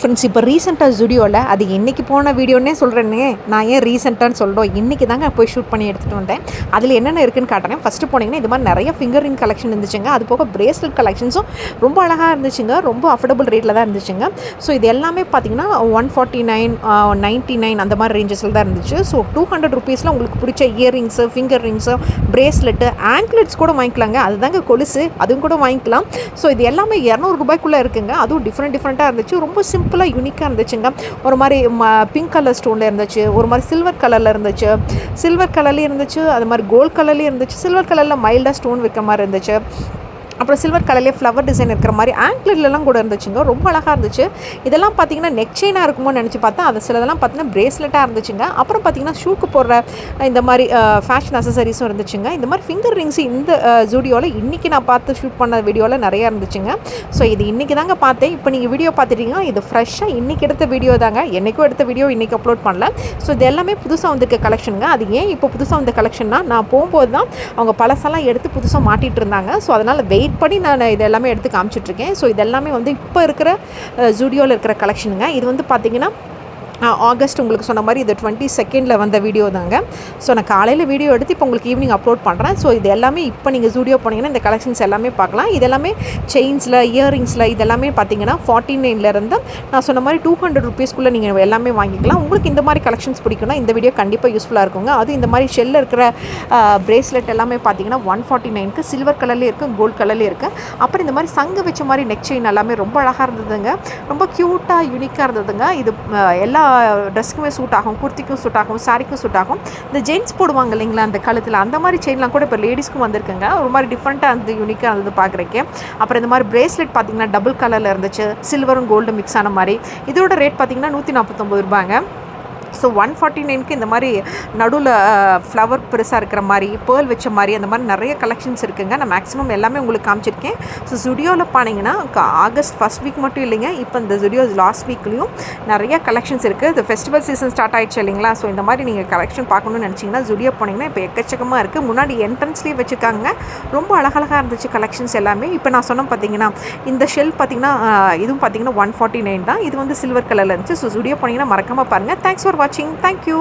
Friends, இப்போ ரீசெண்டாக ஜுடியோவில் அது இன்றைக்கி போன வீடியோன்னே சொல்கிறேன்னே, நான் ஏன் ரீசெண்டான்னு சொல்கிறோம், இன்றைக்கி தாங்க போய் ஷூட் பண்ணி எடுத்துகிட்டு வந்தேன். அதில் என்னென்ன இருக்குன்னு காட்டுறேன். ஃபஸ்ட்டு போனீங்கன்னா இது மாதிரி நிறைய ஃபிங்கர் ரிங் கலெக்ஷன் இருந்துச்சுங்க. அது போக பிரேஸ்லெட் கலெக்ஷன்ஸும் ரொம்ப அழகாக இருந்துச்சுங்க. ரொம்ப அஃபோர்டபுள் ரேட்டில் தான் இருந்துச்சுங்க. ஸோ இது எல்லாமே பார்த்தீங்கன்னா 149, 99 அந்த மாதிரி ரேஞ்சஸில் தான் இருந்துச்சு. ஸோ 200 ருபீஸில் உங்களுக்கு பிடிச்ச earrings, finger rings, bracelet, anklets கூட வாங்கிக்கலாங்க. அதுதாங்க கொலுசு, அதுவும் கூட வாங்கிக்கலாம். ஸோ இது எல்லாமே 200 ரூபாய்க்குள்ளே இருக்குங்க. அதுவும் டிஃப்ரெண்ட்டாக இருந்துச்சு. ரொம்ப சிம்பிளாக யூனிக்காக இருந்துச்சுங்க. ஒரு மாதிரி பிங்க் கலர் ஸ்டோனில் இருந்துச்சு, ஒரு மாதிரி சில்வர் கலரில் இருந்துச்சு, சில்வர் கலர்லேயும் இருந்துச்சு, அது மாதிரி கோல்ட் கலர்லேயும் இருந்துச்சு, சில்வர் கலரில் மைல்டாக ஸ்டோன் வைக்க மாதிரி இருந்துச்சு, அப்புறம் சில்வர் கலர்லேயே ஃப்ளவர் டிசைன் இருக்கிற மாதிரி ஆங்க்லெட்லாம் கூட இருந்துச்சுங்க. ரொம்ப அழகாக இருந்துச்சு. இதெல்லாம் பார்த்தீங்கன்னா நெக் செயினாக இருக்குமோன்னு நினச்சி பார்த்தா அது சிலதெல்லாம் பார்த்தீங்கன்னா பிரேஸ்லெட்டாக இருந்துச்சுங்க. அப்புறம் பார்த்தீங்கன்னா ஷூக்கு போடுற இந்த மாதிரி ஃபேஷன் அசசரிஸும் இருந்துச்சுங்க. இந்த மாதிரி ஃபிங்கர் ரிங்ஸ் இந்த ஜூடியோவில் இன்றைக்கி நான் பார்த்து ஷூட் பண்ண வீடியோவில் நிறையா இருந்துச்சுங்க. ஸோ இது இன்றைக்கி தாங்க பார்த்தேன். இப்போ நீங்கள் வீடியோ பார்த்துட்டீங்கன்னா இது ஃப்ரெஷ்ஷாக இன்றைக்கி எடுத்த வீடியோ தாங்க. என்றைக்கும் எடுத்த வீடியோ இன்றைக்கி அப்லோட் பண்ணல. ஸோ இது எல்லாமே புதுசாக வந்திருக்க கலெக்ஷனுங்க. அது ஏன் இப்போ புதுசாக வந்த கலெக்ஷன்னா, நான் போகும்போது தான் அவங்க பழசெல்லாம் எடுத்து புதுசாக மாட்டிகிட்டு இருந்தாங்க. ஸோ அதனால் வெயிட் பண்ணி நான் இது எல்லாமே எடுத்து காமிச்சிட்ருக்கேன். ஸோ இது எல்லாமே வந்து இப்போ இருக்கிற ஜூடியோவில் இருக்கிற கலெக்ஷனுங்க. இது வந்து பார்த்திங்கன்னா ஆகஸ்ட் உங்களுக்கு சொன்ன மாதிரி இது 22nd வந்த வீடியோ தாங்க. ஸோ நான் காலையில் வீடியோ எடுத்து இப்போ உங்களுக்கு ஈவினிங் அப்லோட் பண்ணுறேன். ஸோ இது எல்லாமே இப்போ நீங்கள் ஜூடியோ போனீங்கன்னா இந்த கலெக்ஷன்ஸ் எல்லாமே பார்க்கலாம். இது எல்லாமே செயின்ஸில், இயரிங்ஸில் இதெல்லாமே பார்த்தீங்கன்னா 49லேருந்து நான் சொன்ன மாதிரி 200 ருபீஸ்க்குள்ளே நீங்கள் எல்லாமே வாங்கிக்கலாம். உங்களுக்கு இந்த மாதிரி கலெக்ஷன்ஸ் பிடிக்கும்னா இந்த வீடியோ கண்டிப்பாக யூஸ்ஃபுல்லாக இருக்குங்க. அதுவும் இந்த மாதிரி ஷெல்லில் இருக்கிற பிரேஸ்லெட் எல்லாமே பார்த்தீங்கன்னா 149க்கு சில்வர் கலர்லேயே இருக்குது, கோல்டு கலர்லேயே இருக்குது. அப்புறம் இந்த மாதிரி சங்கு வச்ச மாதிரி நெக் செயின் எல்லாமே ரொம்ப அழகாக இருந்ததுங்க. ரொம்ப க்யூட்டாக யூனிக்காக இருந்ததுங்க. இது எல்லா ட்ரெஸ்க்குமே சூட் ஆகும், குர்த்திக்கும் சூட் ஆகும், சாரிக்கும் சூட் ஆகும். இந்த ஜென்ஸ் போடுவாங்க இல்லைங்களா அந்த கழுத்தில், அந்த மாதிரி செயின்லாம் கூட இப்போ லேடிஸ்க்கும் வந்திருக்குங்க. ஒரு மாதிரி டிஃப்ரெண்ட்டாக இருந்தது, யூனிக்காக இருந்தது பார்க்குறக்கு. அப்புறம் இந்த மாதிரி பிரேஸ்லெட் பார்த்தீங்கன்னா டபுள் கலரில் இருந்துச்சு, சில்வரும் கோல்டு மிக்ஸ் ஆன மாதிரி. இதோட ரேட் பார்த்தீங்கன்னா 149 ரூபாங்க. ஸோ 149க்கு இந்த மாதிரி நடுவில் ஃப்ளவர் பெருசாக இருக்கிற மாதிரி, பேர்ல் வச்ச மாதிரி அந்த மாதிரி நிறைய கலெக்ஷன்ஸ் இருக்குதுங்க. நான் மேக்ஸிமம் எல்லாமே உங்களுக்கு காமிச்சிருக்கேன். ஸோ ஜுடியோவில் போனீங்கன்னா ஆகஸ்ட் ஃபஸ்ட் வீக் மட்டும் இல்லைங்க, இப்போ இந்த ஜுடியோ லாஸ்ட் வீக்லேயும் நிறைய கலெக்ஷன்ஸ் இருக்குது. இந்த ஃபெஸ்டிவல் சீசன் ஸ்டார்ட் ஆகிடுச்சு இல்லைங்களா. ஸோ இந்த மாதிரி நீங்கள் கலெக்ஷன் பார்க்கணுன்னு நினச்சிங்கன்னா ஜுடியோ போனீங்கன்னா இப்போ எக்கச்சக்கமாக இருக்குது. முன்னாடி என்ட்ரன்ஸ்லேயே வச்சுருக்காங்க. ரொம்ப அழகழகாக இருந்துச்சு கலெக்ஷன்ஸ் எல்லாமே. இப்போ நான் சொன்ன பார்த்தீங்கன்னா இந்த ஷெல் பார்த்தீங்கன்னா இதுவும் பார்த்தீங்கன்னா 149 தான். இது வந்து சில்வர் கலரில் இருந்துச்சு. ஸோ ஜுடியோ போனீங்கன்னா மறக்காமல் பாருங்கள். தேங்க்ஸ் ஃபார் வாட்சிங். Thank you.